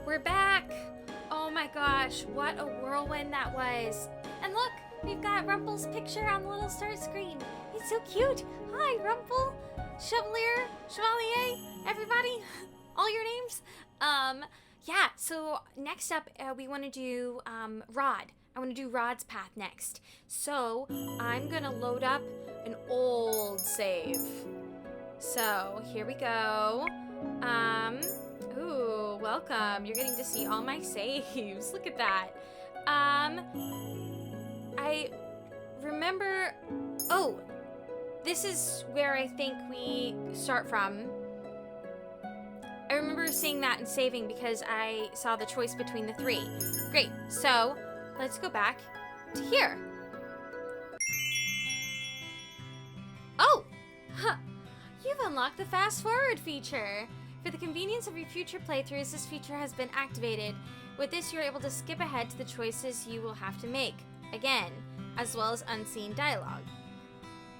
We're back! Oh my gosh, what a whirlwind that was. And look, we've got Rumple's picture on the little start screen. He's so cute. Hi, Rumple, Chevalier, everybody, all your names. Yeah, so next up, we want to do Rod. I want to do Rod's path next. So I'm gonna load up an old save. So here we go. Ooh, welcome. You're getting to see all my saves. Look at that. I remember, oh, this is where I think we start from. I remember seeing that and saving because I saw the choice between the three. Great, so let's go back to here. Oh, huh. You've unlocked the fast forward feature. For the convenience of your future playthroughs, this feature has been activated. With this, you're able to skip ahead to the choices you will have to make, again, as well as unseen dialogue.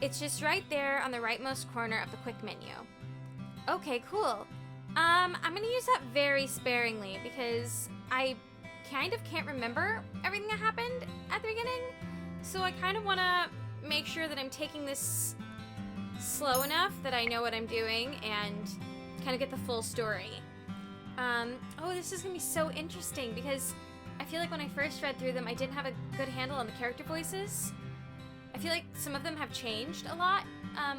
It's just right there on the rightmost corner of the quick menu. Okay, cool. I'm gonna use that very sparingly because I kind of can't remember everything that happened at the beginning. So I kind of want to make sure that I'm taking this slow enough that I know what I'm doing and kind of get the full story. Oh, this is gonna be so interesting because I feel like when I first read through them, I didn't have a good handle on the character voices. I feel like some of them have changed a lot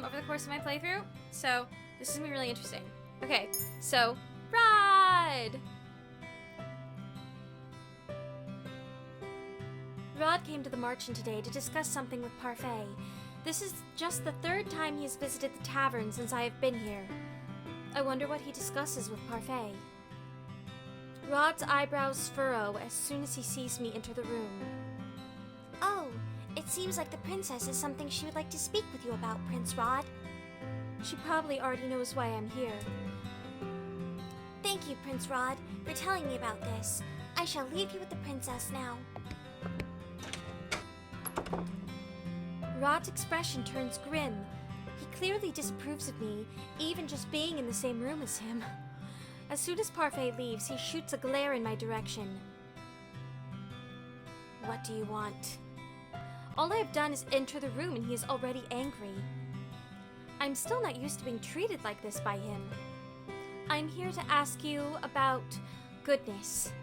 over the course of my playthrough, so this is gonna be really interesting. Okay, so Rod! Rod came to the Marchen today to discuss something with Parfait. This is just the third time he has visited the tavern since I have been here. I wonder what he discusses with Parfait. Rod's eyebrows furrow as soon as he sees me enter the room. Oh, it seems like the princess is something she would like to speak with you about, Prince Rod. She probably already knows why I'm here. Thank you, Prince Rod, for telling me about this. I shall leave you with the princess now. Rod's expression turns grim. He clearly disapproves of me, even just being in the same room as him. As soon as Parfait leaves, he shoots a glare in my direction. What do you want? All I have done is enter the room and he is already angry. I'm still not used to being treated like this by him. I'm here to ask you about goodness.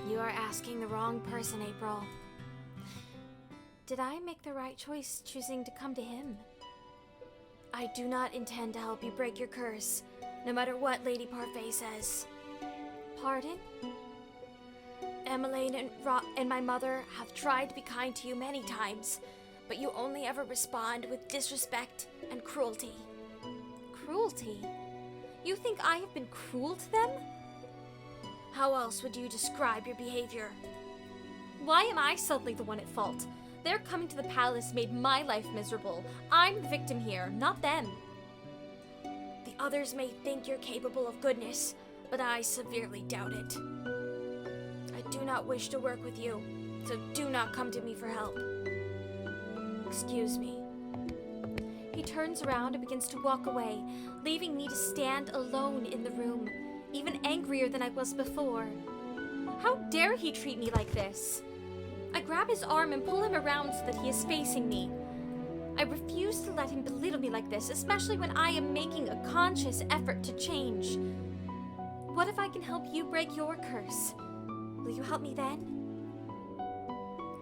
You are asking the wrong person, April. Did I make the right choice choosing to come to him? I do not intend to help you break your curse, no matter what Lady Parfait says. Pardon? Emmeline and my mother have tried to be kind to you many times, but you only ever respond with disrespect and cruelty. Cruelty? You think I have been cruel to them? How else would you describe your behavior? Why am I suddenly the one at fault? Their coming to the palace made my life miserable. I'm the victim here, not them. The others may think you're capable of goodness, but I severely doubt it. I do not wish to work with you, so do not come to me for help. Excuse me. He turns around and begins to walk away, leaving me to stand alone in the room, even angrier than I was before. How dare he treat me like this? I grab his arm and pull him around so that he is facing me. I refuse to let him belittle me like this, especially when I am making a conscious effort to change. What if I can help you break your curse? Will you help me then?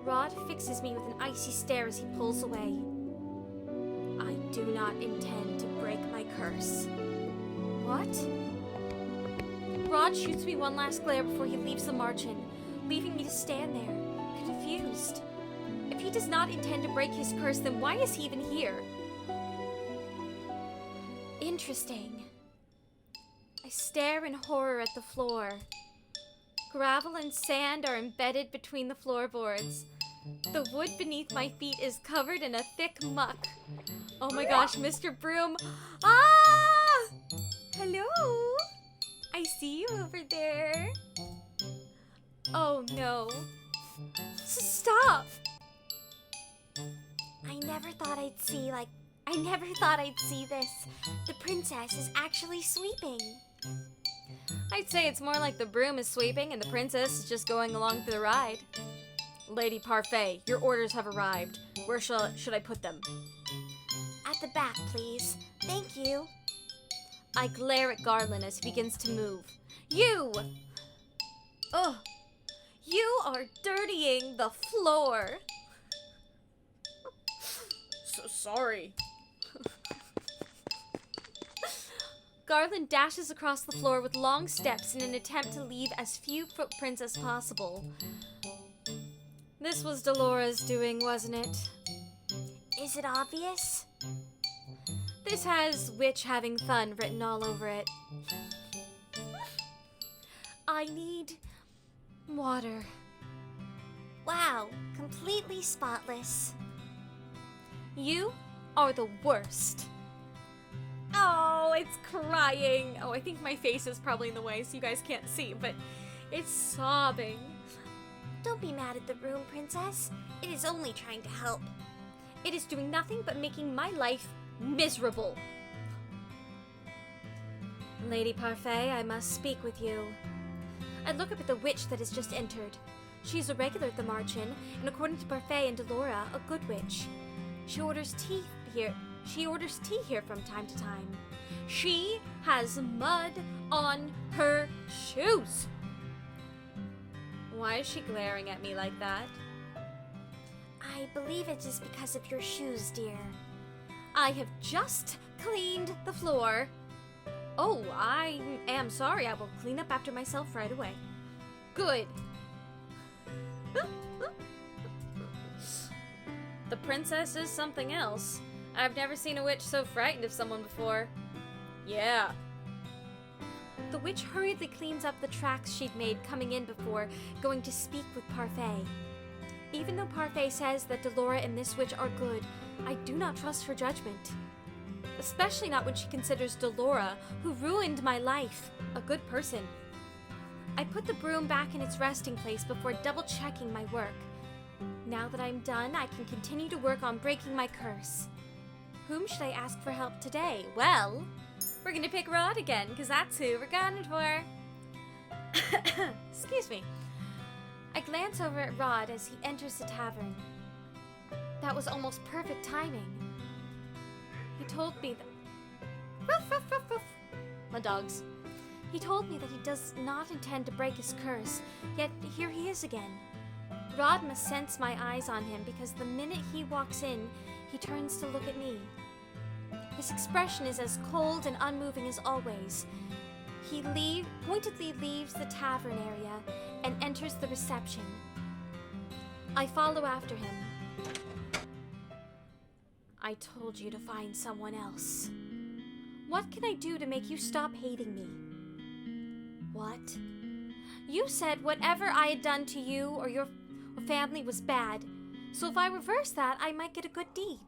Rod fixes me with an icy stare as he pulls away. I do not intend to break my curse. What? Rod shoots me one last glare before he leaves the Marchen, leaving me to stand there, confused. If he does not intend to break his curse, then why is he even here? Interesting. I stare in horror at the floor. Gravel and sand are embedded between the floorboards. The wood beneath my feet is covered in a thick muck. Oh my gosh, Mr. Broom. Ah! Hello? I see you over there. Oh no. Stop! I never thought I'd see this. The princess is actually sweeping. I'd say it's more like the broom is sweeping and the princess is just going along for the ride. Lady Parfait, your orders have arrived. Where should I put them? At the back, please. Thank you. I glare at Garland as he begins to move. You! Ugh! You are dirtying the floor! So sorry. Garland dashes across the floor with long steps in an attempt to leave as few footprints as possible. This was Delora's doing, wasn't it? Is it obvious? This has witch having fun written all over it. I need water. Wow, completely spotless. You are the worst. Oh, it's crying. Oh, I think my face is probably in the way so you guys can't see, but it's sobbing. Don't be mad at the room, Princess. It is only trying to help. It is doing nothing but making my life miserable. Lady Parfait, I must speak with you. I look up at the witch that has just entered. She's a regular at the March-In, and according to Parfait and Delora, a good witch. She orders tea here from time to time. She has mud on her shoes. Why is she glaring at me like that? I believe it is because of your shoes, dear. I have just cleaned the floor. Oh, I am sorry. I will clean up after myself right away. Good. The princess is something else. I've never seen a witch so frightened of someone before. Yeah. The witch hurriedly cleans up the tracks she'd made coming in before going to speak with Parfait. Even though Parfait says that Delora and this witch are good, I do not trust her judgment. Especially not when she considers Delora, who ruined my life, a good person. I put the broom back in its resting place before double-checking my work. Now that I'm done, I can continue to work on breaking my curse. Whom should I ask for help today? Well, we're gonna pick Rod again, because that's who we're gunning for. Excuse me. I glance over at Rod as he enters the tavern. That was almost perfect timing. He told me that... Ruff, ruff, ruff, ruff. My dogs. He told me that he does not intend to break his curse, yet here he is again. Rod must sense my eyes on him because the minute he walks in, he turns to look at me. His expression is as cold and unmoving as always. He pointedly leaves the tavern area and enters the reception. I follow after him. I told you to find someone else. What can I do to make you stop hating me? What? You said whatever I had done to you or your family was bad, so if I reverse that, I might get a good deed.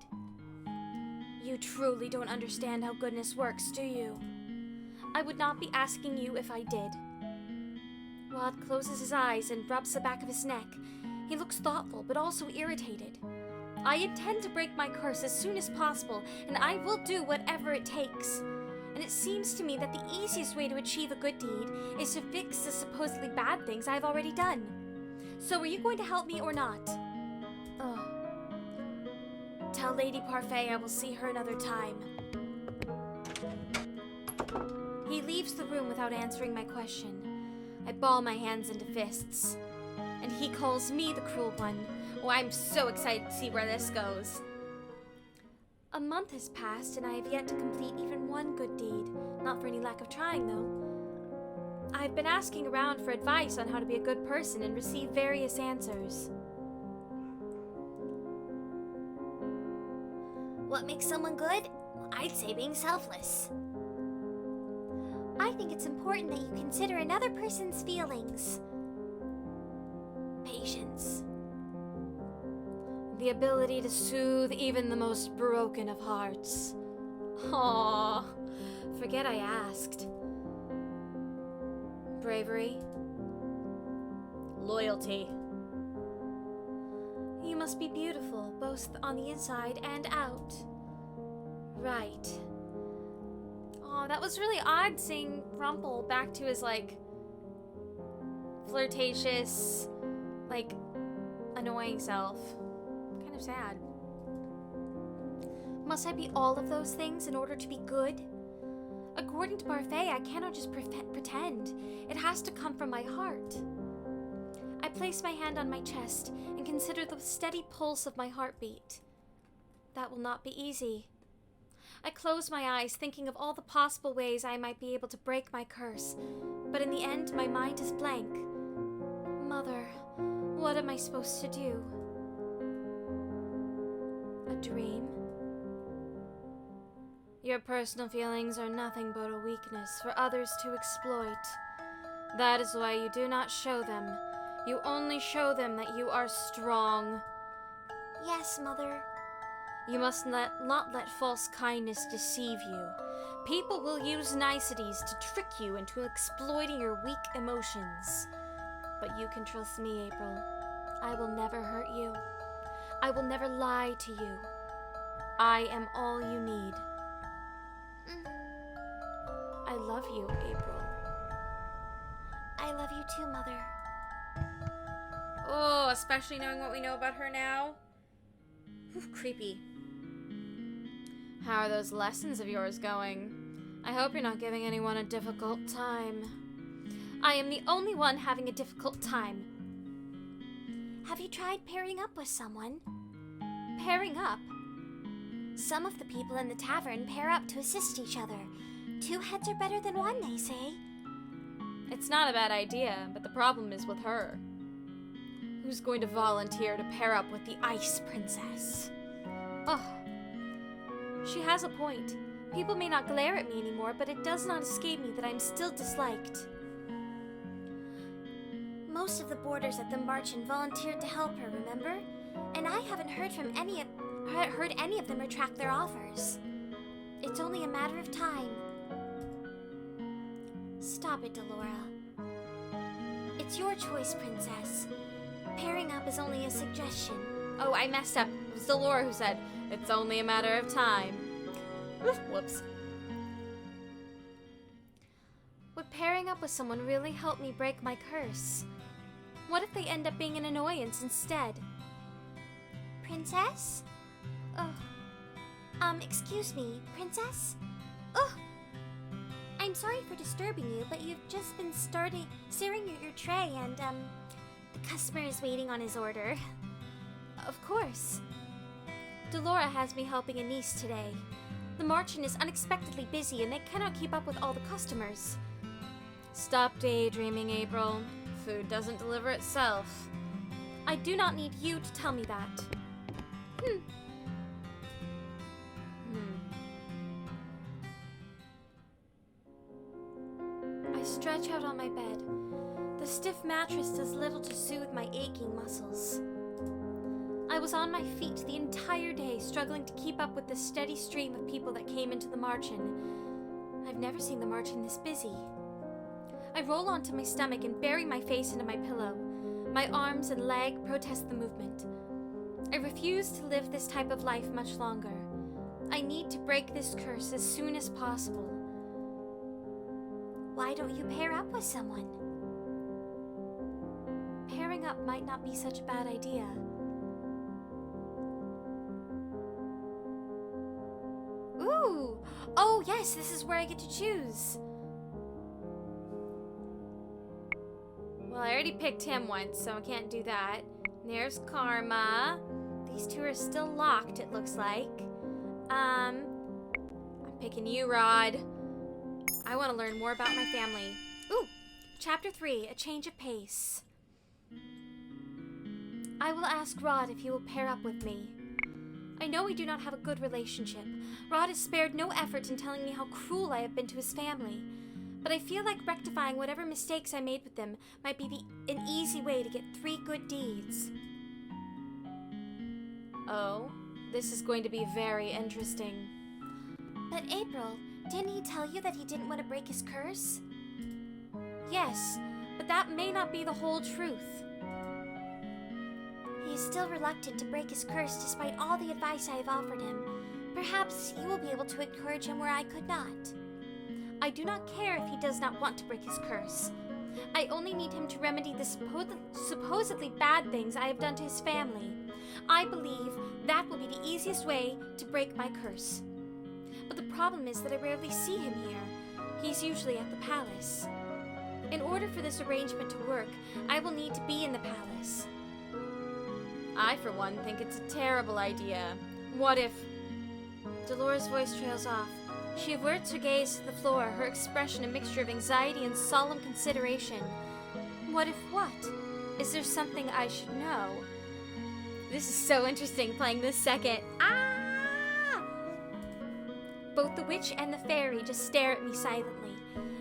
You truly don't understand how goodness works, do you? I would not be asking you if I did. Rod closes his eyes and rubs the back of his neck. He looks thoughtful, but also irritated. I intend to break my curse as soon as possible, and I will do whatever it takes. And it seems to me that the easiest way to achieve a good deed is to fix the supposedly bad things I've already done. So are you going to help me or not? Oh. Tell Lady Parfait I will see her another time. He leaves the room without answering my question. I ball my hands into fists. And he calls me the cruel one. Oh, I'm so excited to see where this goes. A month has passed and I have yet to complete even one good deed. Not for any lack of trying, though. I've been asking around for advice on how to be a good person and received various answers. What makes someone good? I'd say being selfless. I think it's important that you consider another person's feelings. Patience. The ability to soothe even the most broken of hearts. Aww, forget I asked. Bravery. Loyalty. You must be beautiful, both on the inside and out. Right. Aw, Oh, that was really odd seeing Rumple back to his, like, flirtatious, like, annoying self. Kind of sad. Must I be all of those things in order to be good? According to Parfait, I cannot just pretend. It has to come from my heart. I place my hand on my chest and consider the steady pulse of my heartbeat. That will not be easy. I close my eyes, thinking of all the possible ways I might be able to break my curse, but in the end, my mind is blank. Mother, what am I supposed to do? A dream? Your personal feelings are nothing but a weakness for others to exploit. That is why you do not show them. You only show them that you are strong. Yes, Mother. You must not let false kindness deceive you. People will use niceties to trick you into exploiting your weak emotions. But you can trust me, April. I will never hurt you. I will never lie to you. I am all you need. I love you, April. I love you too, Mother. Oh, especially knowing what we know about her now. Oof, creepy. How are those lessons of yours going? I hope you're not giving anyone a difficult time. I am the only one having a difficult time. Have you tried pairing up with someone? Pairing up? Some of the people in the tavern pair up to assist each other. 2 heads are better than 1, they say. It's not a bad idea, but the problem is with her. Who's going to volunteer to pair up with the Ice Princess? Ugh. She has a point. People may not glare at me anymore, but it does not escape me that I'm still disliked. Most of the boarders at the Marchen volunteered to help her, remember? And I haven't heard any of them retract their offers. It's only a matter of time. Stop it, Delora. It's your choice, Princess. Pairing up is only a suggestion. Oh, I messed up. It was Delora who said, it's only a matter of time. Whoops. Would pairing up with someone really help me break my curse? What if they end up being an annoyance instead? Princess? Excuse me, Princess? I'm sorry for disturbing you, but you've just been staring at your tray and, the customer is waiting on his order. Of course. Delora has me helping a niece today. The Marchen is unexpectedly busy and they cannot keep up with all the customers. Stop daydreaming, April. Food doesn't deliver itself. I do not need you to tell me that. I stretch out on my bed. The stiff mattress does little to soothe my aching muscles. I was on my feet the entire day, struggling to keep up with the steady stream of people that came into the Marchen. I've never seen the Marchen this busy. I roll onto my stomach and bury my face into my pillow. My arms and leg protest the movement. I refuse to live this type of life much longer. I need to break this curse as soon as possible. Why don't you pair up with someone? Pairing up might not be such a bad idea. Ooh! Oh yes, this is where I get to choose. Well, I already picked him once, so I can't do that. There's Karma. These 2 are still locked, it looks like. I'm picking you, Rod. I want to learn more about my family. Ooh! Chapter 3, A Change of Pace. I will ask Rod if he will pair up with me. I know we do not have a good relationship. Rod has spared no effort in telling me how cruel I have been to his family. But I feel like rectifying whatever mistakes I made with them might be an easy way to get 3 good deeds. Oh, this is going to be very interesting. But April, didn't he tell you that he didn't want to break his curse? Yes, but that may not be the whole truth. He is still reluctant to break his curse despite all the advice I have offered him. Perhaps you will be able to encourage him where I could not. I do not care if he does not want to break his curse. I only need him to remedy the supposedly bad things I have done to his family. I believe that will be the easiest way to break my curse. But the problem is that I rarely see him here. He's usually at the palace. In order for this arrangement to work, I will need to be in the palace. I, for one, think it's a terrible idea. What if... Dolores' voice trails off. She averts her gaze to the floor, her expression a mixture of anxiety and solemn consideration. What if what? Is there something I should know? This is so interesting, playing this second. Ah! Both the witch and the fairy just stare at me silently.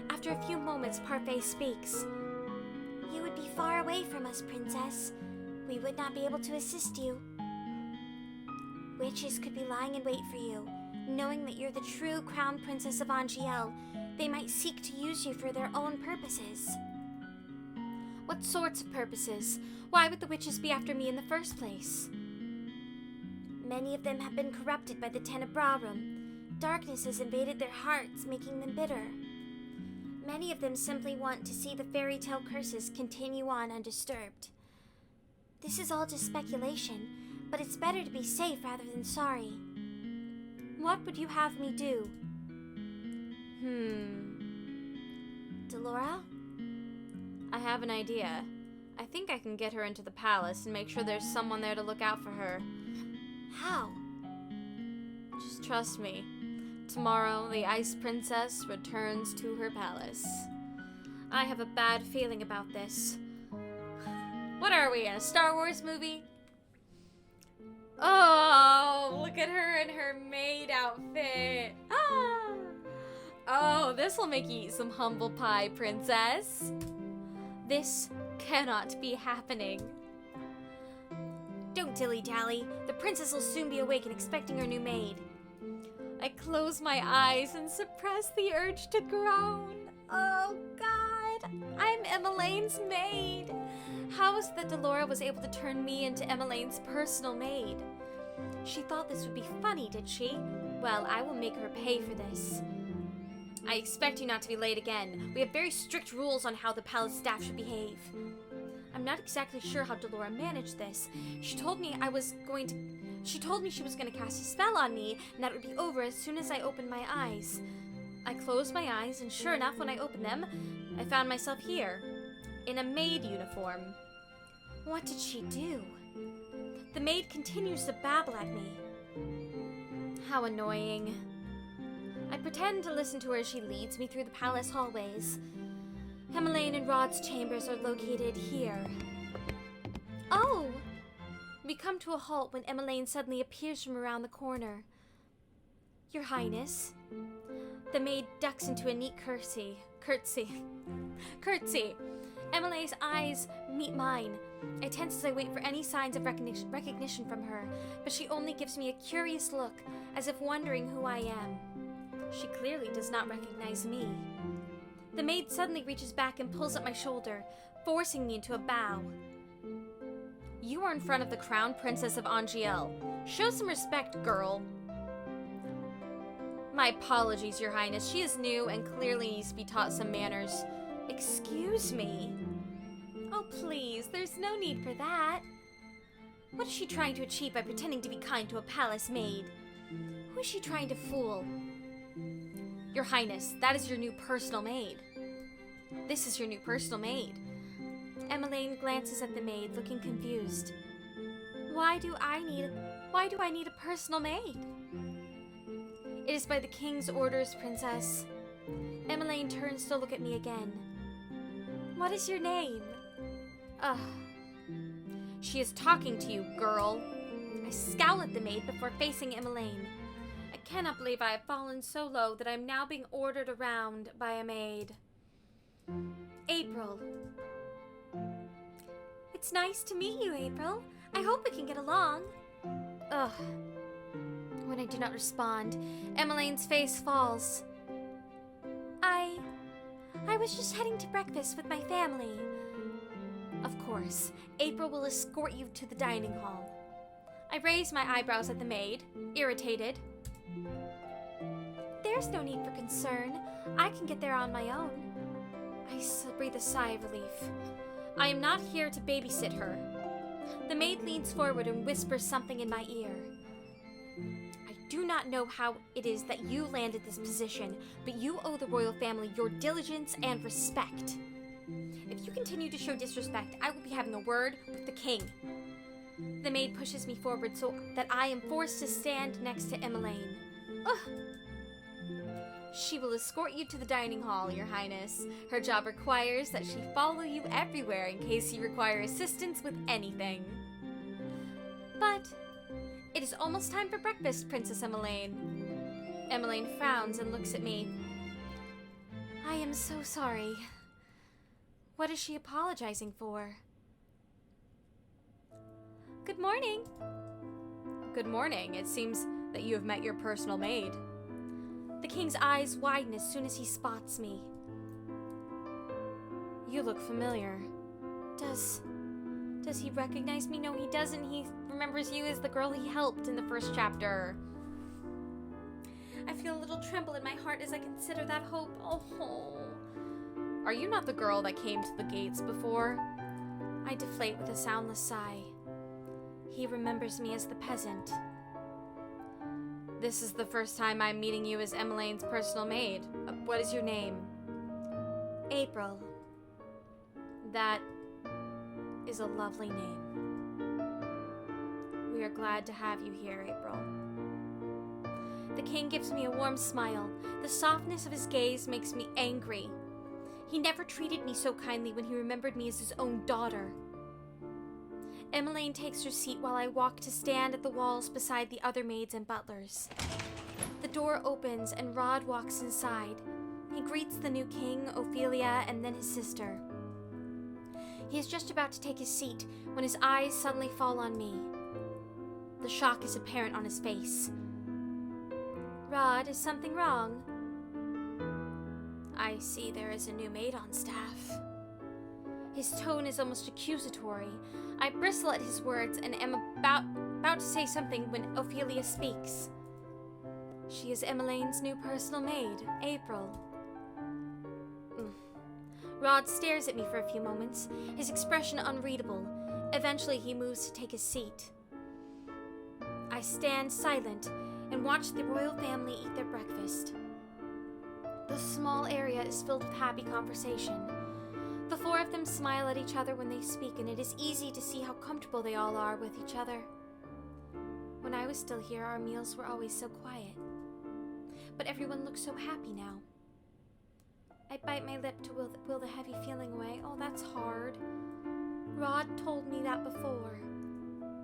After a few moments, Parfait speaks. You would be far away from us, Princess. We would not be able to assist you. Witches could be lying in wait for you. Knowing that you're the true Crown Princess of Angiel, they might seek to use you for their own purposes. What sorts of purposes? Why would the witches be after me in the first place? Many of them have been corrupted by the Tenebrarum. Darkness has invaded their hearts, making them bitter. Many of them simply want to see the fairy tale curses continue on undisturbed. This is all just speculation, but it's better to be safe rather than sorry. What would you have me do? Delora? I have an idea. I think I can get her into the palace and make sure there's someone there to look out for her. How? Just trust me. Tomorrow, the Ice Princess returns to her palace. I have a bad feeling about this. What are we, in a Star Wars movie? Oh, look at her in her maid outfit. Ah! Oh, this will make you eat some humble pie, princess. This cannot be happening. Don't dilly-dally. The princess will soon be awake and expecting her new maid. I close my eyes and suppress the urge to groan. Oh, God. I'm Emmelane's maid. How is it that Delora was able to turn me into Emmelane's personal maid? She thought this would be funny, did she? Well, I will make her pay for this. I expect you not to be late again. We have very strict rules on how the palace staff should behave. I'm not exactly sure how Delora managed this. She told me she was going to cast a spell on me, and that it would be over as soon as I opened my eyes. I closed my eyes, and sure enough, when I opened them, I found myself here, in a maid uniform. What did she do? The maid continues to babble at me. How annoying. I pretend to listen to her as she leads me through the palace hallways. Emmeline and Rod's chambers are located here. Oh! We come to a halt when Emmeline suddenly appears from around the corner. Your Highness. The maid ducks into a neat curtsy. Emmeline's eyes meet mine. I tense as I wait for any signs of recognition from her, but she only gives me a curious look, as if wondering who I am. She clearly does not recognize me. The maid suddenly reaches back and pulls at my shoulder, forcing me into a bow. You are in front of the Crown Princess of Angiel. Show some respect, girl. My apologies, Your Highness. She is new and clearly needs to be taught some manners. Excuse me? Oh, please, there's no need for that. What is she trying to achieve by pretending to be kind to a palace maid? Who is she trying to fool? Your Highness, that is your new personal maid. This is your new personal maid. Emmeline glances at the maid, looking confused. Why do I need a personal maid? It is by the king's orders, Princess. Emmeline turns to look at me again. What is your name? Ugh. She is talking to you, girl. I scowl at the maid before facing Emmeline. I cannot believe I have fallen so low that I am now being ordered around by a maid. April. It's nice to meet you, April. I hope we can get along. Ugh. When I do not respond, Emmeline's face falls. I was just heading to breakfast with my family. Of course, April will escort you to the dining hall. I raise my eyebrows at the maid, irritated. There There's no need for concern. I can get there on my own. I breathe a sigh of relief. I am not here to babysit her. The maid leans forward and whispers something in my ear. I do not know how it is that you landed this position, but you owe the royal family your diligence and respect. If you continue to show disrespect, I will be having a word with the king. The maid pushes me forward so that I am forced to stand next to Emmeline. Ugh. She will escort you to the dining hall, Your Highness. Her job requires that she follow you everywhere in case you require assistance with anything. But it is almost time for breakfast, Princess Emmeline. Emmeline frowns and looks at me. I am so sorry. What is she apologizing for? Good morning. Good morning. It seems that you have met your personal maid. The king's eyes widen as soon as he spots me. You look familiar. Does he recognize me? No, he doesn't. He remembers you as the girl he helped in the first chapter. I feel a little tremble in my heart as I consider that hope. Oh. Are you not the girl that came to the gates before? I deflate with a soundless sigh. He remembers me as the peasant. This is the first time I'm meeting you as Emmeline's personal maid. What is your name? April. That is a lovely name. We are glad to have you here, April. The king gives me a warm smile. The softness of his gaze makes me angry. He never treated me so kindly when he remembered me as his own daughter. Emmeline takes her seat while I walk to stand at the walls beside the other maids and butlers. The door opens and Rod walks inside. He greets the new king, Ophelia, and then his sister. He is just about to take his seat when his eyes suddenly fall on me. The shock is apparent on his face. Rod, is something wrong? I see there is a new maid on staff. His tone is almost accusatory. I bristle at his words and am about to say something when Ophelia speaks. She is Emmeline's new personal maid, April. Rod stares at me for a few moments, his expression unreadable. Eventually, he moves to take his seat. I stand silent and watch the royal family eat their breakfast. The small area is filled with happy conversation. The four of them smile at each other when they speak, and it is easy to see how comfortable they all are with each other. When I was still here, our meals were always so quiet. But everyone looks so happy now. I bite my lip to will the heavy feeling away. Oh, that's hard. Rod told me that before,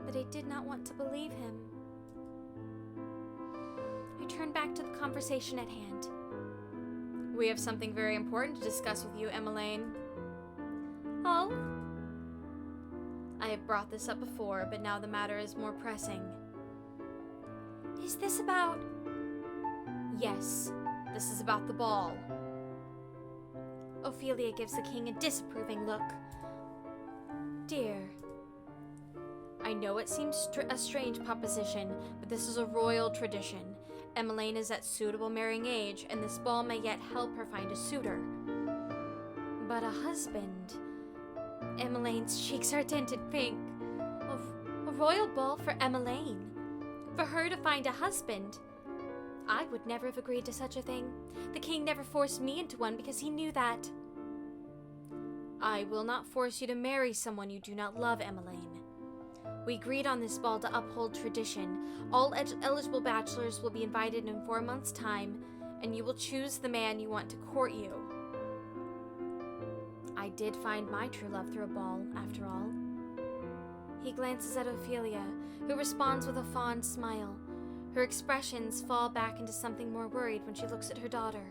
but I did not want to believe him. I turn back to the conversation at hand. We have something very important to discuss with you, Emmeline. Oh? I have brought this up before, but now the matter is more pressing. Is this about... Yes, this is about the ball. Ophelia gives the king a disapproving look. Dear, I know it seems a strange proposition, but this is a royal tradition. Emmeline is at suitable marrying age, and this ball may yet help her find a suitor. But a husband... Emmeline's cheeks are tinted pink. A royal ball for Emmeline. For her to find a husband. I would never have agreed to such a thing. The king never forced me into one because he knew that. I will not force you to marry someone you do not love, Emmeline. We agreed on this ball to uphold tradition. All eligible bachelors will be invited in 4 months' time, and you will choose the man you want to court you. I did find my true love through a ball, after all. He glances at Ophelia, who responds with a fond smile. Her expressions fall back into something more worried when she looks at her daughter.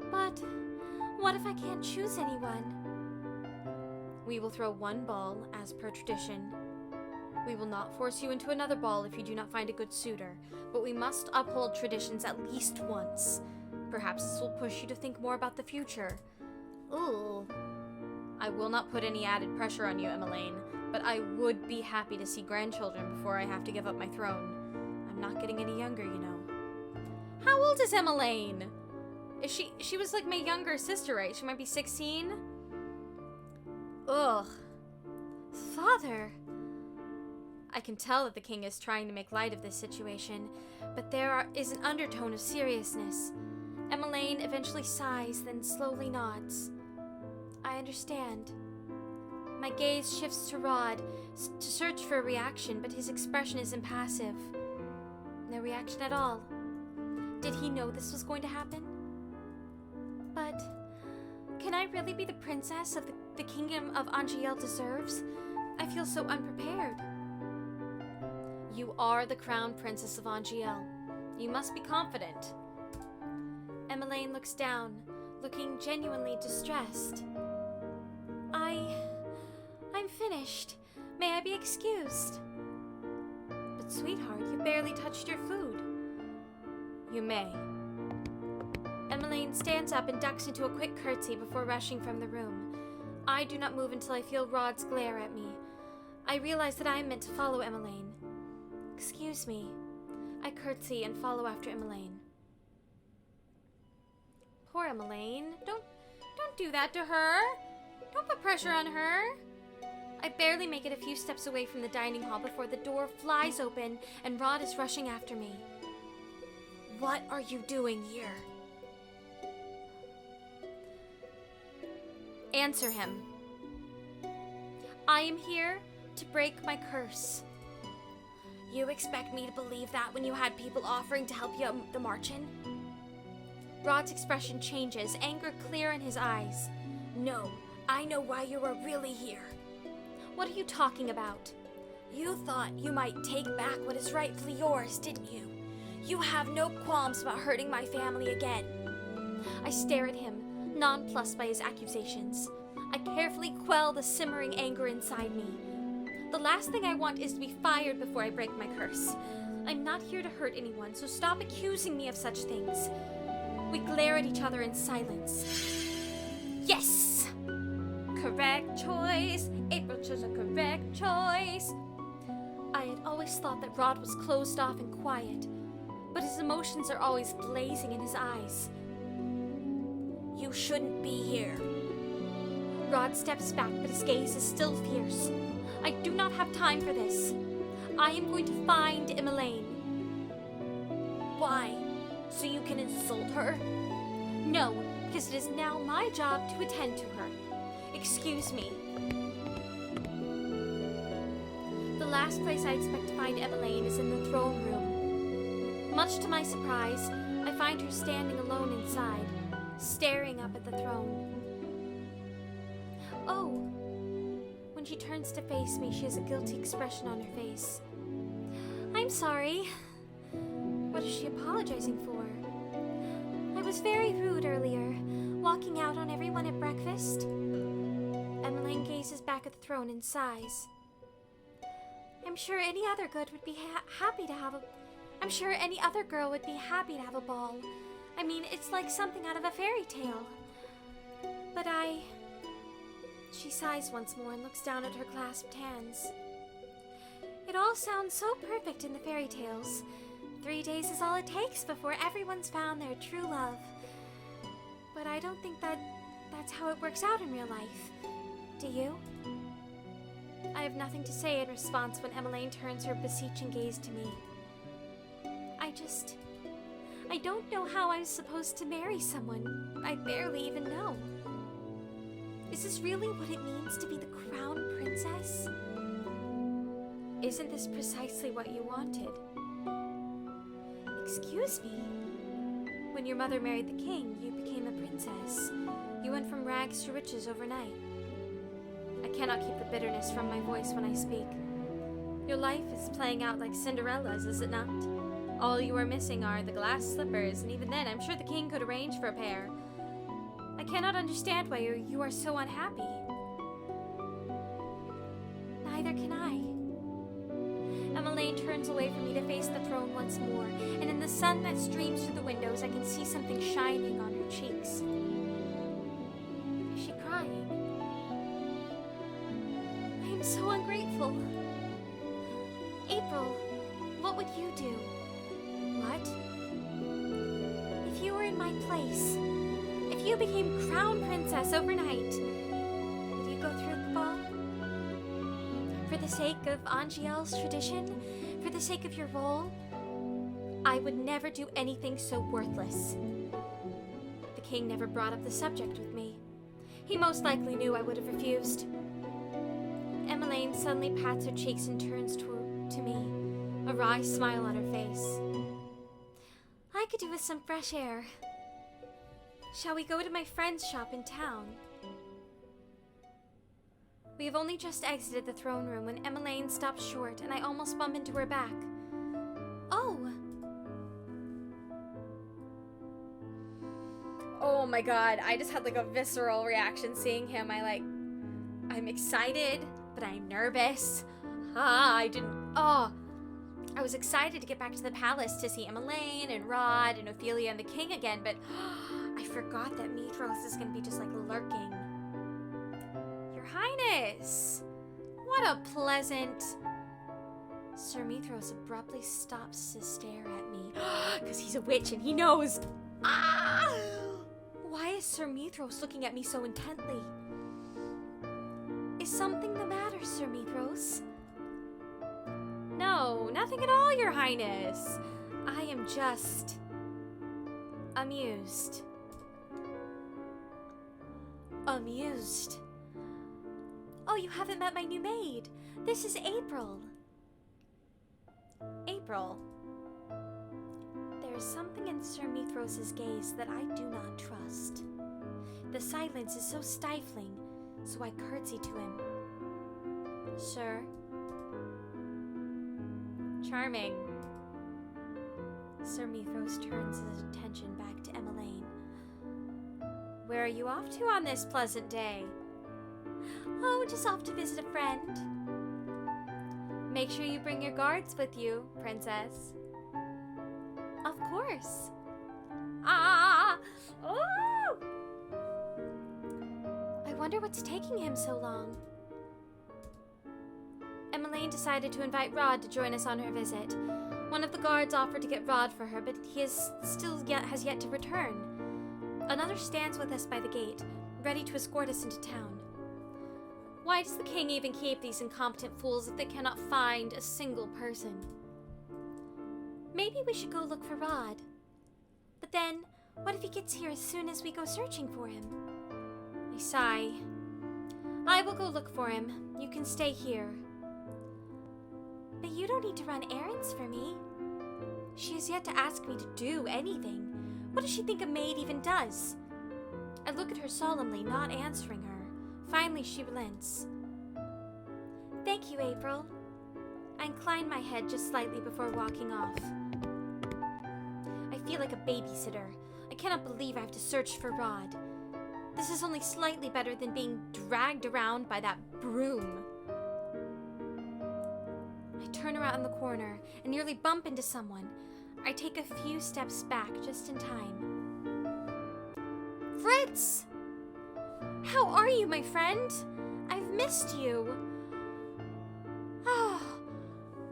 But what if I can't choose anyone? We will throw one ball, as per tradition. We will not force you into another ball if you do not find a good suitor, but we must uphold traditions at least once. Perhaps this will push you to think more about the future. Ooh. I will not put any added pressure on you, Emmeline, but I would be happy to see grandchildren before I have to give up my throne. I'm not getting any younger, you know. How old is Emmeline? Is she was like my younger sister, right? She might be 16? Ugh. Father. I can tell that the king is trying to make light of this situation, but there is an undertone of seriousness. Emmeline eventually sighs, then slowly nods. I understand. My gaze shifts to Rod to search for a reaction, but his expression is impassive. No reaction at all. Did he know this was going to happen? But can I really be the princess of the kingdom of Angiel deserves? I feel so unprepared. You are the crown princess of Angiel. You must be confident. Emmeline looks down, looking genuinely distressed. I'm finished. May I be excused? But sweetheart, you barely touched your food. You may. Emmeline stands up and ducks into a quick curtsy before rushing from the room. I do not move until I feel Rod's glare at me. I realize that I am meant to follow Emmeline. Excuse me. I curtsy and follow after Emmeline. Poor Emmeline. Don't do that to her. Don't put pressure on her. I barely make it a few steps away from the dining hall before the door flies open and Rod is rushing after me. What are you doing here? Answer him. I am here to break my curse. You expect me to believe that when you had people offering to help you at the march-in? Rod's expression changes, anger clear in his eyes. No, I know why you are really here. What are you talking about? You thought you might take back what is rightfully yours, didn't you? You have no qualms about hurting my family again. I stare at him, nonplussed by his accusations. I carefully quell the simmering anger inside me. The last thing I want is to be fired before I break my curse. I'm not here to hurt anyone, so stop accusing me of such things. We glare at each other in silence. Yes! Correct choice. April chose a correct choice. I had always thought that Rod was closed off and quiet, but his emotions are always blazing in his eyes. You shouldn't be here. Rod steps back, but his gaze is still fierce. I do not have time for this. I am going to find Emmeline. Why? So you can insult her? No, because it is now my job to attend to her. Excuse me. The last place I expect to find Emmeline is in the throne room. Much to my surprise, I find her standing alone inside, staring up at the throne. Oh! When she turns to face me, she has a guilty expression on her face. I'm sorry. What is she apologizing for? I was very rude earlier, walking out on everyone at breakfast. Emmeline gazes back at the throne and sighs. I'm sure any other good would be happy to have a... I'm sure any other girl would be happy to have a ball. I mean, it's like something out of a fairy tale. But She sighs once more and looks down at her clasped hands. It all sounds so perfect in the fairy tales. 3 days is all it takes before everyone's found their true love. But I don't think that's how it works out in real life. Do you? I have nothing to say in response when Emmeline turns her beseeching gaze to me. I don't know how I'm supposed to marry someone I barely even know. Is this really what it means to be the crown princess? Isn't this precisely what you wanted? Excuse me? When your mother married the king, you became a princess. You went from rags to riches overnight. I cannot keep the bitterness from my voice when I speak. Your life is playing out like Cinderella's, is it not? All you are missing are the glass slippers, and even then I'm sure the king could arrange for a pair. I cannot understand why you are so unhappy. Neither can I. Emmeline turns away from me to face the throne once more, and in the sun that streams through the windows, I can see something shining on her cheeks. Is she crying? I am so ungrateful. April, what would you do? What? you were in my place, if you became crown princess overnight, would you go through the ball? For the sake of Angiel's tradition, for the sake of your role, I would never do anything so worthless. The king never brought up the subject with me. He most likely knew I would have refused. Emmeline suddenly pats her cheeks and turns to me, a wry smile on her face. I could do with some fresh air. Shall we go to my friend's shop in town? We have only just exited the throne room when Emmeline stops short and I almost bump into her back. Oh! Oh my god, I just had like a visceral reaction seeing him. I'm excited, but I'm nervous. I was excited to get back to the palace to see Emmeline and Rod and Ophelia and the king again, but I forgot that Mithros is gonna be just like lurking. Your Highness! What a pleasant... Sir Mithros abruptly stops to stare at me, because he's a witch and he knows. Ah! Why is Sir Mithros looking at me so intently? Is something the matter, Sir Mithros? No, nothing at all, Your Highness. I am just... amused. Amused. Oh, you haven't met my new maid. This is April. April. There is something in Sir Mithros' gaze that I do not trust. The silence is so stifling, so I curtsy to him. Sir. Charming. Sir Mithros turns his attention back to Emmeline. Where are you off to on this pleasant day? Oh, just off to visit a friend. Make sure you bring your guards with you, Princess. Of course. Ah! Oh! I wonder what's taking him so long. Emmeline decided to invite Rod to join us on her visit. One of the guards offered to get Rod for her, but he has yet to return. Another stands with us by the gate, ready to escort us into town. Why does the king even keep these incompetent fools if they cannot find a single person? Maybe we should go look for Rod. But then, what if he gets here as soon as we go searching for him? I sigh. I will go look for him. You can stay here. But you don't need to run errands for me. She has yet to ask me to do anything. What does she think a maid even does? I look at her solemnly, not answering her. Finally, she relents. Thank you, April. I incline my head just slightly before walking off. I feel like a babysitter. I cannot believe I have to search for Rod. This is only slightly better than being dragged around by that broom. I turn around the corner and nearly bump into someone. I take a few steps back just in time. Fritz! How are you, my friend? I've missed you. Oh,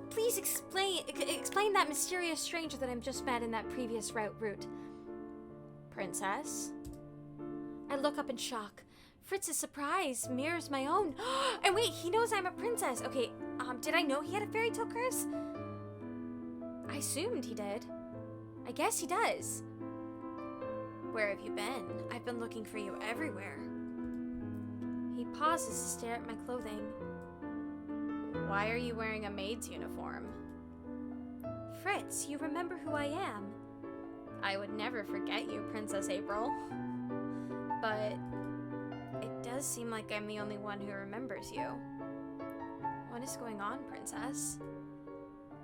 please explain that mysterious stranger that I've just met in that previous route. Princess? I look up in shock. Fritz's surprise mirrors my own. And wait, he knows I'm a princess. Okay, did I know he had a fairy tale curse? I assumed he did. I guess he does. Where have you been? I've been looking for you everywhere. He pauses to stare at my clothing. Why are you wearing a maid's uniform? Fritz, you remember who I am. I would never forget you, Princess April. But it does seem like I'm the only one who remembers you. What is going on, Princess?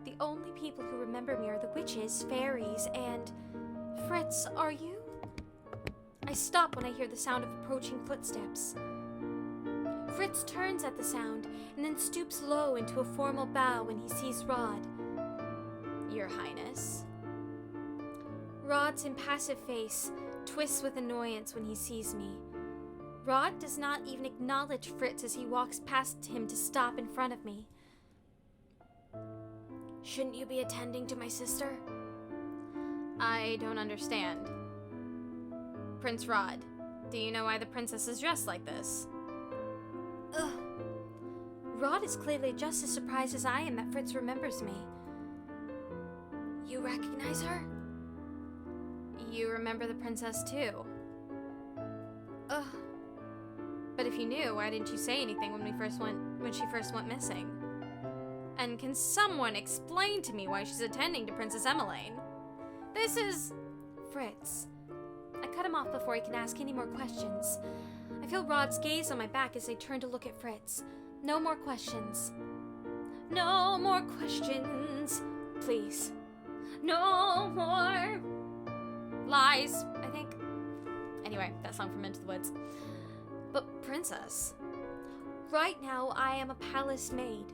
The only people who remember me are the witches, fairies, and... Fritz, are you? I stop when I hear the sound of approaching footsteps. Fritz turns at the sound, and then stoops low into a formal bow when he sees Rod. Your Highness. Rod's impassive face twists with annoyance when he sees me. Rod does not even acknowledge Fritz as he walks past him to stop in front of me. Shouldn't you be attending to my sister? I don't understand. Prince Rod, do you know why the princess is dressed like this? Ugh. Rod is clearly just as surprised as I am that Fritz remembers me. You recognize her? You remember the princess too. Ugh. But if you knew, why didn't you say anything when she first went missing? And can someone explain to me why she's attending to Princess Emmeline? This is... Fritz. I cut him off before he can ask any more questions. I feel Rod's gaze on my back as I turn to look at Fritz. No more questions. No more questions. Please. No more lies, I think. Anyway, that song from Into the Woods. But princess. Right now, I am a palace maid.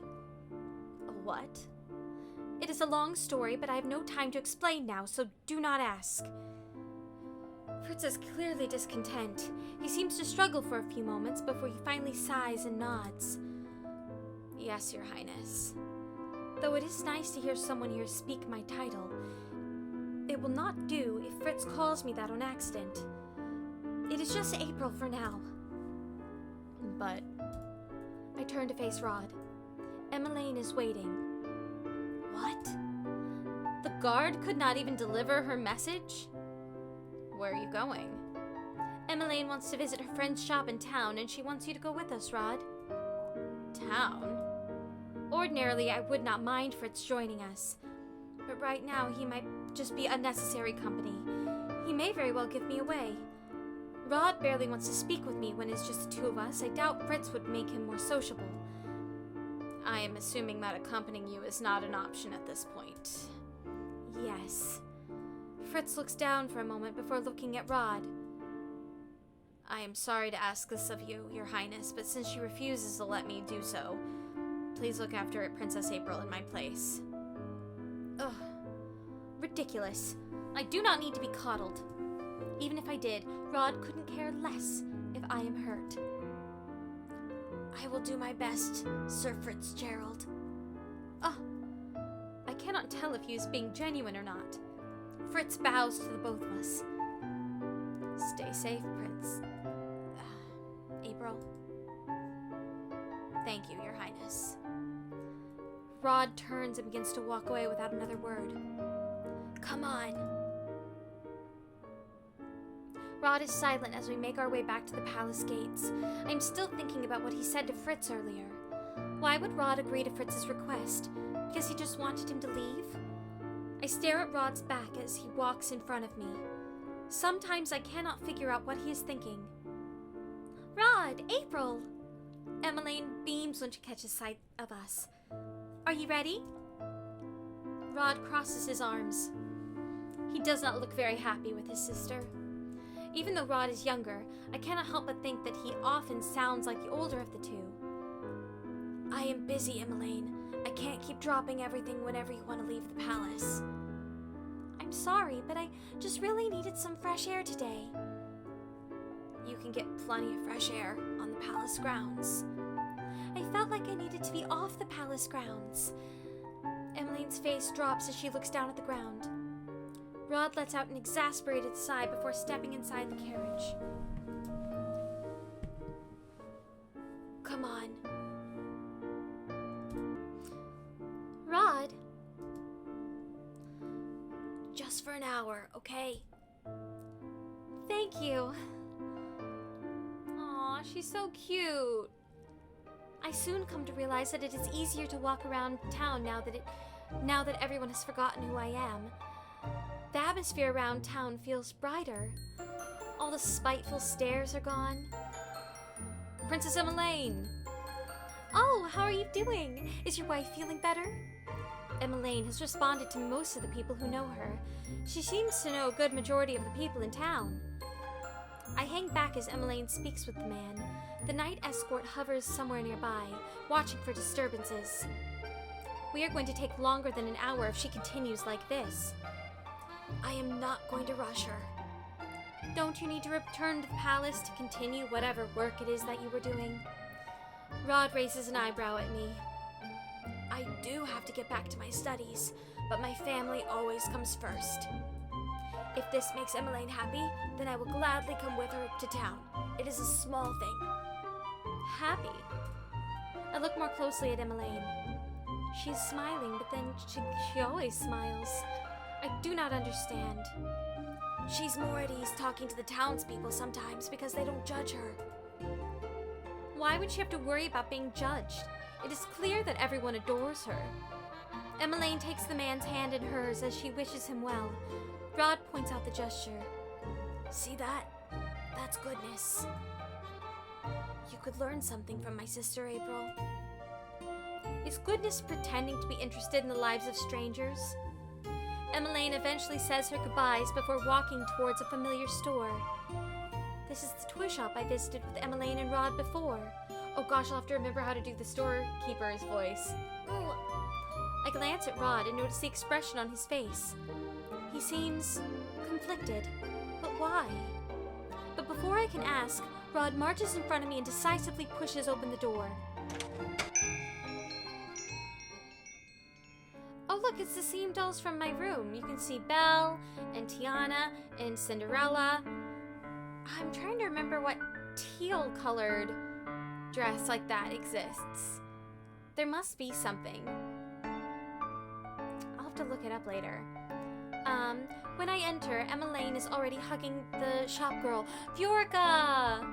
A what? It is a long story, but I have no time to explain now, so do not ask. Fritz is clearly discontent. He seems to struggle for a few moments before he finally sighs and nods. Yes, Your Highness. Though it is nice to hear someone here speak my title, it will not do if Fritz calls me that on accident. It is just April for now. But... I turn to face Rod. Emmeline is waiting. What? The guard could not even deliver her message? Where are you going? Emmeline wants to visit her friend's shop in town, and she wants you to go with us, Rod. Town? Ordinarily, I would not mind Fritz joining us. But right now, he might just be unnecessary company. He may very well give me away. Rod barely wants to speak with me when it's just the two of us. I doubt Fritz would make him more sociable. I am assuming that accompanying you is not an option at this point. Yes. Fritz looks down for a moment before looking at Rod. I am sorry to ask this of you, Your Highness, but since she refuses to let me do so, please look after Princess April in my place. Ugh. Ridiculous. I do not need to be coddled. Even if I did, Rod couldn't care less if I am hurt. I will do my best, Sir Fitzgerald. I cannot tell if he is being genuine or not. Fritz bows to the both of us. Stay safe, Prince. April. Thank you, Your Highness. Rod turns and begins to walk away without another word. Come on. Rod is silent as we make our way back to the palace gates. I am still thinking about what he said to Fritz earlier. Why would Rod agree to Fritz's request? Because he just wanted him to leave? I stare at Rod's back as he walks in front of me. Sometimes I cannot figure out what he is thinking. Rod! April! Emmeline beams when she catches sight of us. Are you ready? Rod crosses his arms. He does not look very happy with his sister. Even though Rod is younger, I cannot help but think that he often sounds like the older of the two. I am busy, Emmeline. I can't keep dropping everything whenever you want to leave the palace. I'm sorry, but I just really needed some fresh air today. You can get plenty of fresh air on the palace grounds. I felt like I needed to be off the palace grounds. Emmeline's face drops as she looks down at the ground. Rod lets out an exasperated sigh before stepping inside the carriage. Come on. Rod. Just for an hour, okay? Thank you. Aw, she's so cute. I soon come to realize that it is easier to walk around town now that everyone has forgotten who I am. The atmosphere around town feels brighter. All the spiteful stares are gone. Princess Emmeline! Oh, how are you doing? Is your wife feeling better? Emmeline has responded to most of the people who know her. She seems to know a good majority of the people in town. I hang back as Emmeline speaks with the man. The night escort hovers somewhere nearby, watching for disturbances. We are going to take longer than an hour if she continues like this. I am not going to rush her. Don't you need to return to the palace to continue whatever work it is that you were doing? Rod raises an eyebrow at me. I do have to get back to my studies, but my family always comes first. If this makes Emmeline happy, then I will gladly come with her to town. It is a small thing. Happy? I look more closely at Emmeline. She's smiling, but then she always smiles. I do not understand. She's more at ease talking to the townspeople sometimes because they don't judge her. Why would she have to worry about being judged? It is clear that everyone adores her. Emmeline takes the man's hand in hers as she wishes him well. Rod points out the gesture. See that? That's goodness. You could learn something from my sister, April. Is goodness pretending to be interested in the lives of strangers? Emmeline eventually says her goodbyes before walking towards a familiar store. This is the toy shop I visited with Emmeline and Rod before. Oh gosh, I'll have to remember how to do the storekeeper's voice. Oh, I glance at Rod and notice the expression on his face. He seems conflicted. But why? But before I can ask, Rod marches in front of me and decisively pushes open the door. Oh look, it's the same dolls from my room. You can see Belle and Tiana and Cinderella. I'm trying to remember what teal-colored dress like that exists. There must be something. I'll have to look it up later. When I enter, Emmeline is already hugging the shop girl. Viorka!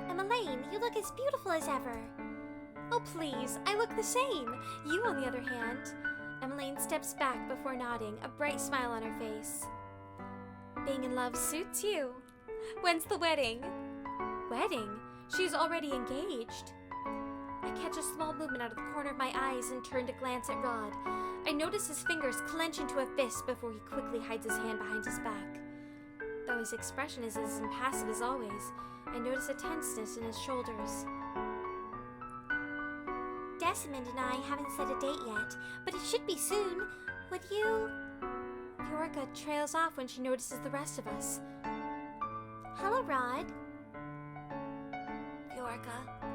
Emmeline, you look as beautiful as ever. Oh please, I look the same. You, on the other hand. Emmeline steps back before nodding, a bright smile on her face. Being in love suits you. When's the wedding? Wedding? She's already engaged. I catch a small movement out of the corner of my eyes and turn to glance at Rod. I notice his fingers clench into a fist before he quickly hides his hand behind his back. Though his expression is as impassive as always, I notice a tenseness in his shoulders. Desmond and I haven't set a date yet, but it should be soon. Would you? Viorka trails off when she notices the rest of us. Hello, Rod. Viorka.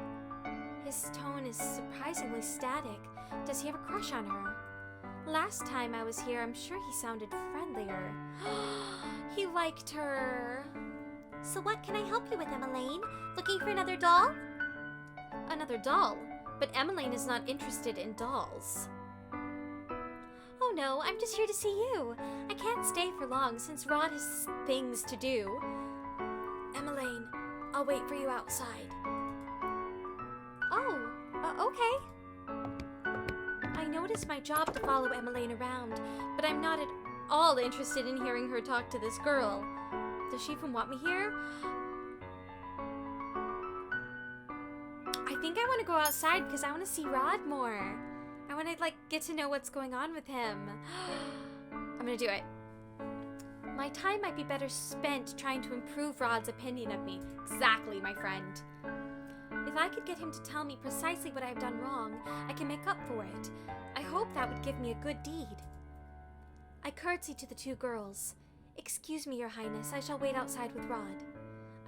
His tone is surprisingly static. Does he have a crush on her? Last time I was here, I'm sure he sounded friendlier. He liked her. So what can I help you with, Emmeline? Looking for another doll? Another doll? But Emmeline is not interested in dolls. Oh no, I'm just here to see you. I can't stay for long since Rod has things to do. Emmeline, I'll wait for you outside. Oh, okay. I know it is my job to follow Emmeline around, but I'm not at all interested in hearing her talk to this girl. Does she even want me here? I think I want to go outside because I want to see Rod more. I want to, get to know what's going on with him. I'm going to do it. My time might be better spent trying to improve Rod's opinion of me. Exactly, my friend. If I could get him to tell me precisely what I've done wrong, I can make up for it. I hope that would give me a good deed. I curtsy to the two girls. Excuse me, Your Highness, I shall wait outside with Rod.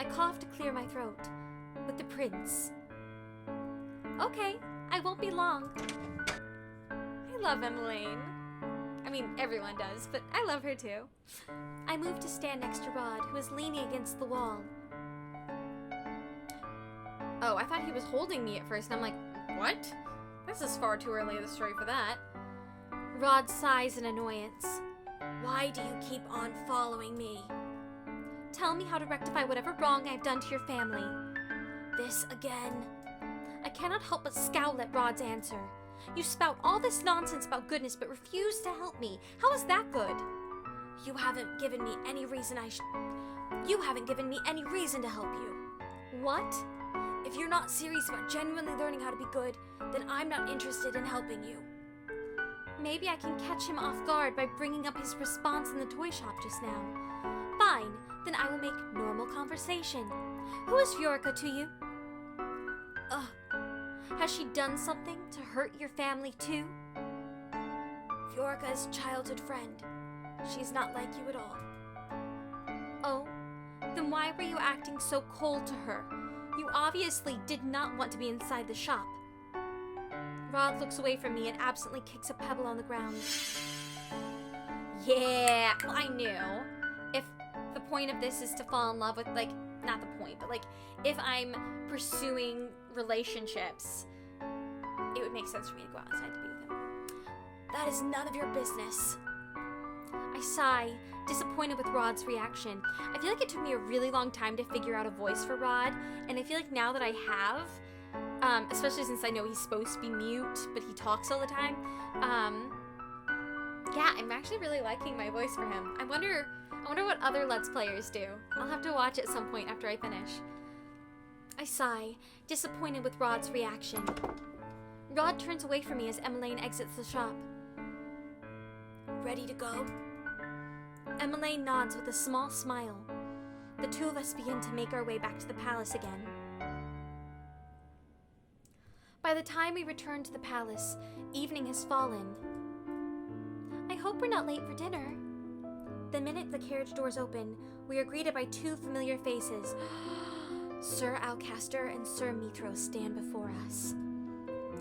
I cough to clear my throat. With the prince. Okay, I won't be long. I love Emmeline. I mean, everyone does, but I love her too. I move to stand next to Rod, who is leaning against the wall. Oh, I thought he was holding me at first, and I'm like, what? This is far too early in the story for that. Rod sighs in annoyance. Why do you keep on following me? Tell me how to rectify whatever wrong I've done to your family. This again? I cannot help but scowl at Rod's answer. You spout all this nonsense about goodness but refuse to help me. How is that good? You haven't given me any reason You haven't given me any reason to help you. What? If you're not serious about genuinely learning how to be good, then I'm not interested in helping you. Maybe I can catch him off guard by bringing up his response in the toy shop just now. Fine, then I will make normal conversation. Who is Viorka to you? Has she done something to hurt your family too? Viorka is a childhood friend. She's not like you at all. Oh, then why were you acting so cold to her? You obviously did not want to be inside the shop. Rod looks away from me and absently kicks a pebble on the ground. Yeah, well, I knew. If the point of this is to fall in love with, like, not the point, but, like, if I'm pursuing relationships, it would make sense for me to go outside to be with him. That is none of your business. I sigh, disappointed with Rod's reaction. I feel like it took me a really long time to figure out a voice for Rod, and I feel like now that I have, especially since I know he's supposed to be mute, but he talks all the time, yeah, I'm actually really liking my voice for him. I wonder what other Let's Players do. I'll have to watch at some point after I finish. I sigh, disappointed with Rod's reaction. Rod turns away from me as Emmeline exits the shop. Ready to go? Emmeline nods with a small smile. The two of us begin to make our way back to the palace again. By the time we return to the palace, evening has fallen. I hope we're not late for dinner. The minute the carriage doors open, we are greeted by two familiar faces. Sir Alcaster and Sir Mithros stand before us.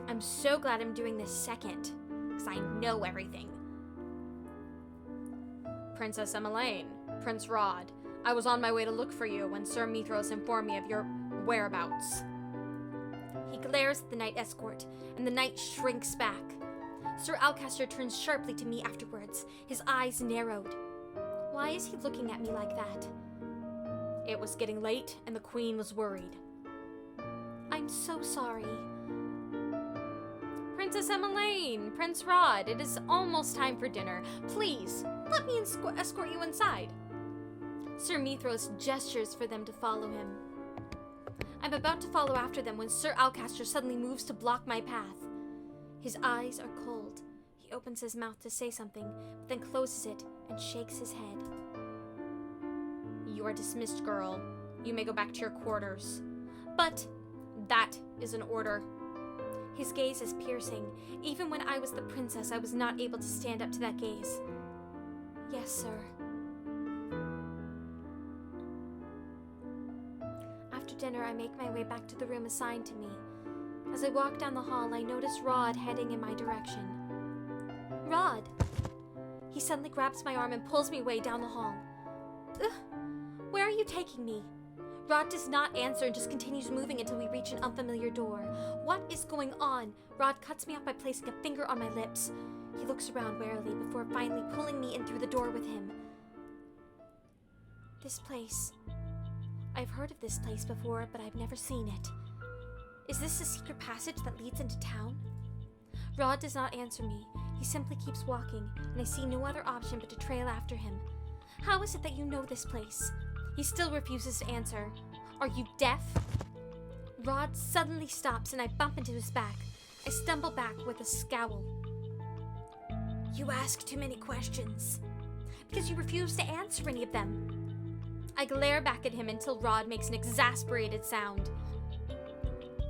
I'm so glad I'm doing this second, because I know everything. Princess Emmeline, Prince Rod, I was on my way to look for you when Sir Mithros informed me of your whereabouts. He glares at the knight escort, and the knight shrinks back. Sir Alcaster turns sharply to me afterwards, his eyes narrowed. Why is he looking at me like that? It was getting late, and the Queen was worried. I'm so sorry. Princess Emmeline, Prince Rod, it is almost time for dinner. Please, let me escort you inside. Sir Mithros gestures for them to follow him. I'm about to follow after them when Sir Alcaster suddenly moves to block my path. His eyes are cold. He opens his mouth to say something, but then closes it and shakes his head. You are dismissed, girl. You may go back to your quarters. But that is an order. His gaze is piercing. Even when I was the princess, I was not able to stand up to that gaze. Yes, sir. After dinner, I make my way back to the room assigned to me. As I walk down the hall, I notice Rod heading in my direction. Rod! He suddenly grabs my arm and pulls me away down the hall. Ugh. Where are you taking me? Rod does not answer and just continues moving until we reach an unfamiliar door. What is going on? Rod cuts me off by placing a finger on my lips. He looks around warily before finally pulling me in through the door with him. This place. I've heard of this place before, but I've never seen it. Is this the secret passage that leads into town? Rod does not answer me. He simply keeps walking, and I see no other option but to trail after him. How is it that you know this place? He still refuses to answer. Are you deaf? Rod suddenly stops and I bump into his back. I stumble back with a scowl. You ask too many questions. Because you refuse to answer any of them. I glare back at him until Rod makes an exasperated sound.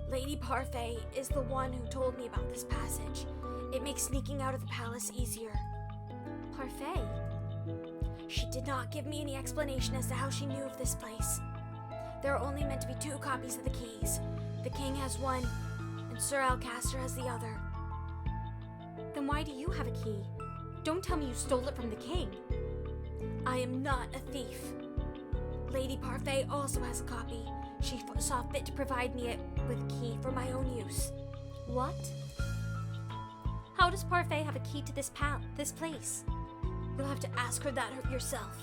Lady Parfait is the one who told me about this passage. It makes sneaking out of the palace easier. Parfait? She did not give me any explanation as to how she knew of this place. There are only meant to be 2 copies of the keys. The king has one, and Sir Alcaster has the other. Then why do you have a key? Don't tell me you stole it from the king. I am not a thief. Lady Parfait also has a copy. She saw fit to provide me with a key for my own use. What? How does Parfait have a key to this place? You'll have to ask her that yourself.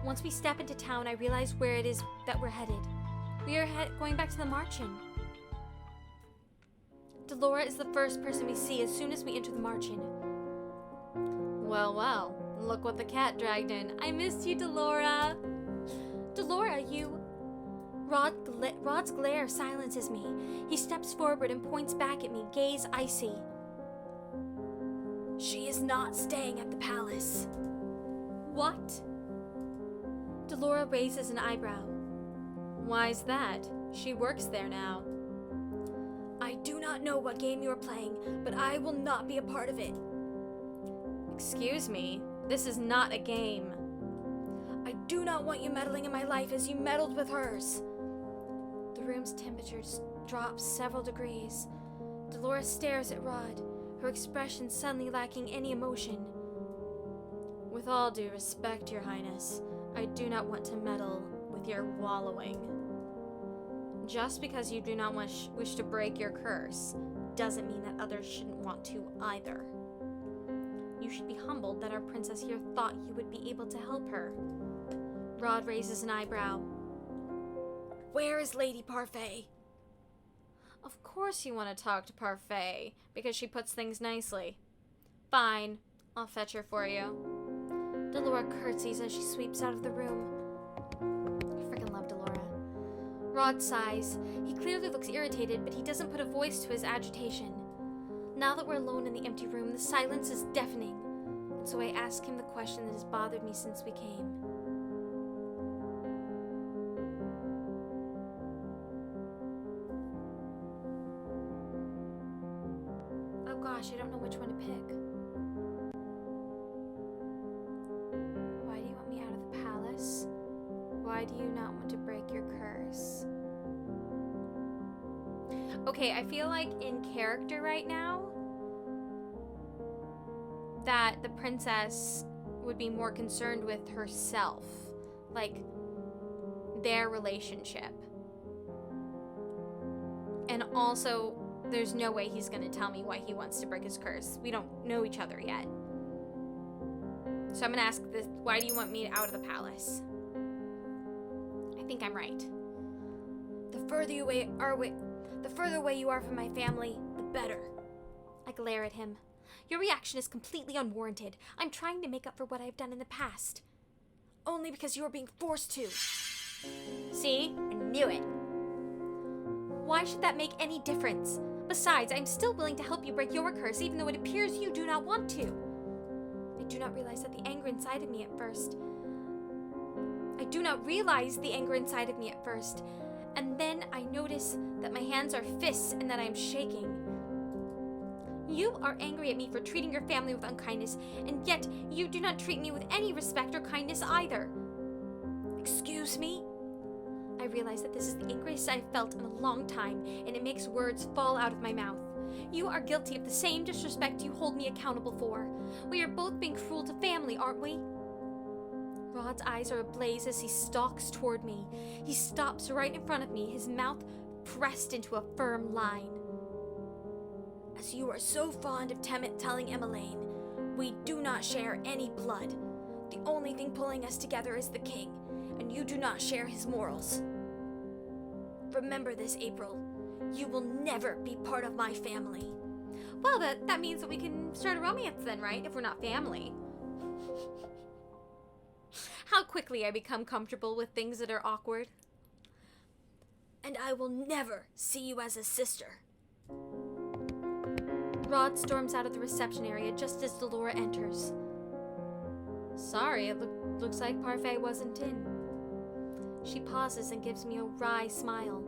Once we step into town, I realize where it is that we're headed. We are going back to the Marchen. Delora is the first person we see as soon as we enter the Marchen. Well, well, look what the cat dragged in. I missed you, Delora. Delora, you... Rod's glare silences me. He steps forward and points back at me, gaze icy. She is not staying at the palace. What? Delora raises an eyebrow. Why's that? She works there now. I do not know what game you are playing, but I will not be a part of it. Excuse me, this is not a game. I do not want you meddling in my life as you meddled with hers. The room's temperature drops several degrees. Dolores stares at Rod, her expression suddenly lacking any emotion. With all due respect, Your Highness, I do not want to meddle with your wallowing. Just because you do not wish to break your curse doesn't mean that others shouldn't want to either. You should be humbled that our princess here thought you would be able to help her. Rod raises an eyebrow. Where is Lady Parfait? Of course you want to talk to Parfait, because she puts things nicely. Fine, I'll fetch her for you. Delora curtsies as she sweeps out of the room. I freaking love Delora. Rod sighs. He clearly looks irritated, but he doesn't put a voice to his agitation. Now that we're alone in the empty room, the silence is deafening, and so I ask him the question that has bothered me since we came. Oh gosh, I don't know which one to pick. Why do you want me out of the palace? Why do you not want to break your curse? Okay, I feel like in character right now that the princess would be more concerned with herself, like their relationship. And also, there's no way he's gonna tell me why he wants to break his curse. We don't know each other yet. So I'm gonna ask this, why do you want me out of the palace? I think I'm right. The further away you are from my family, the better. I glare at him. Your reaction is completely unwarranted. I'm trying to make up for what I've done in the past. Only because you are being forced to. See? I knew it. Why should that make any difference? Besides, I'm still willing to help you break your curse, even though it appears you do not want to. I do not realize that the anger inside of me at first. And then I notice that my hands are fists and that I am shaking. You are angry at me for treating your family with unkindness, and yet you do not treat me with any respect or kindness either. Excuse me? I realize that this is the angriest I've felt in a long time, and it makes words fall out of my mouth. You are guilty of the same disrespect you hold me accountable for. We are both being cruel to family, aren't we? Rod's eyes are ablaze as he stalks toward me. He stops right in front of me, his mouth pressed into a firm line. As you are so fond of telling Emmeline, we do not share any blood. The only thing pulling us together is the king, and you do not share his morals. Remember this, April. You will never be part of my family. Well, that means that we can start a romance then, right? If we're not family. How quickly I become comfortable with things that are awkward. And I will never see you as a sister. Rod storms out of the reception area just as Delora enters. Sorry, it looks like Parfait wasn't in. She pauses and gives me a wry smile.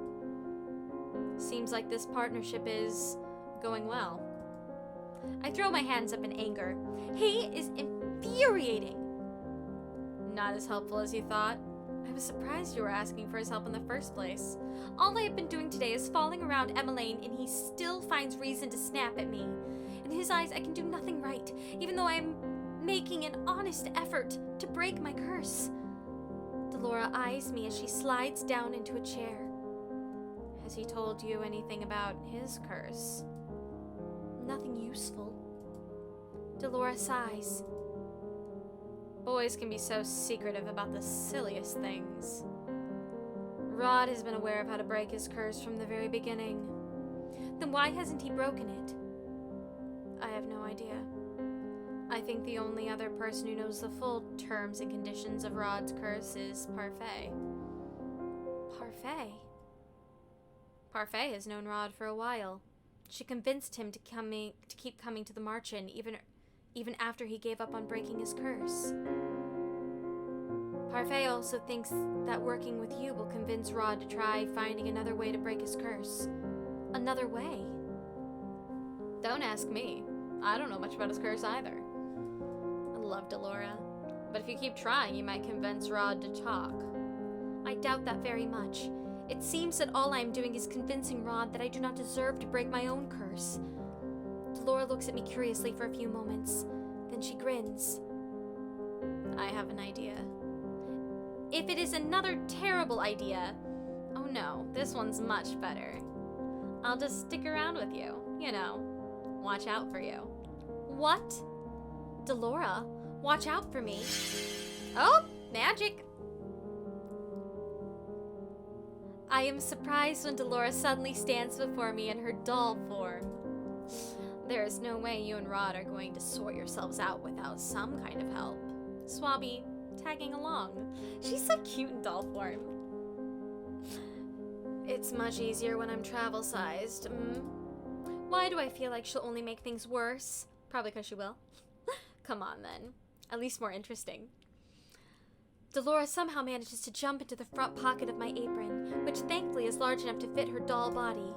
Seems like this partnership is going well. I throw my hands up in anger. He is infuriating. Not as helpful as you thought. I was surprised you were asking for his help in the first place. All I have been doing today is falling around Emmeline, and he still finds reason to snap at me. In his eyes, I can do nothing right, even though I am making an honest effort to break my curse. Delora eyes me as she slides down into a chair. Has he told you anything about his curse? Nothing useful. Delora sighs. Boys can be so secretive about the silliest things. Rod has been aware of how to break his curse from the very beginning. Then why hasn't he broken it? I have no idea. I think the only other person who knows the full terms and conditions of Rod's curse is Parfait. Parfait? Parfait has known Rod for a while. She convinced him to keep coming to the Marchen, even after he gave up on breaking his curse. Parfait also thinks that working with you will convince Rod to try finding another way to break his curse. Another way? Don't ask me. I don't know much about his curse either. I love Delora, but if you keep trying, you might convince Rod to talk. I doubt that very much. It seems that all I am doing is convincing Rod that I do not deserve to break my own curse. Delora looks at me curiously for a few moments. Then she grins. I have an idea. If it is another terrible idea, oh no, this one's much better. I'll just stick around with you, you know, watch out for you. What? Delora, watch out for me. Oh, magic. I am surprised when Delora suddenly stands before me in her doll form. There is no way you and Rod are going to sort yourselves out without some kind of help. Swabby, tagging along. She's so cute in doll form. It's much easier when I'm travel-sized. Why do I feel like she'll only make things worse? Probably because she will. Come on, then. At least more interesting. Delora somehow manages to jump into the front pocket of my apron, which thankfully is large enough to fit her doll body.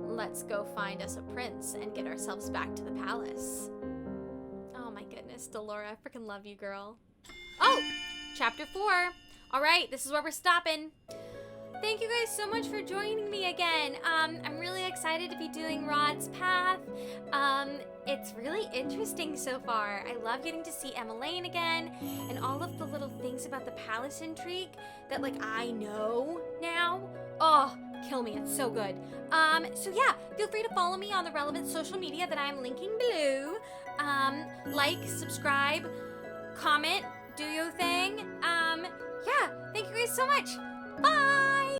Let's go find us a prince and get ourselves back to the palace. Oh my goodness, Delora, I freaking love you, girl. Oh, chapter 4. All right, this is where we're stopping. Thank you guys so much for joining me again. I'm really excited to be doing Rod's Path. It's really interesting so far. I love getting to see Emmeline again and all of the little things about the palace intrigue that like I know now. Oh, kill me, it's so good. So yeah, feel free to follow me on the relevant social media that I'm linking below. Like, subscribe, comment, do your thing. Yeah, thank you guys so much. Bye!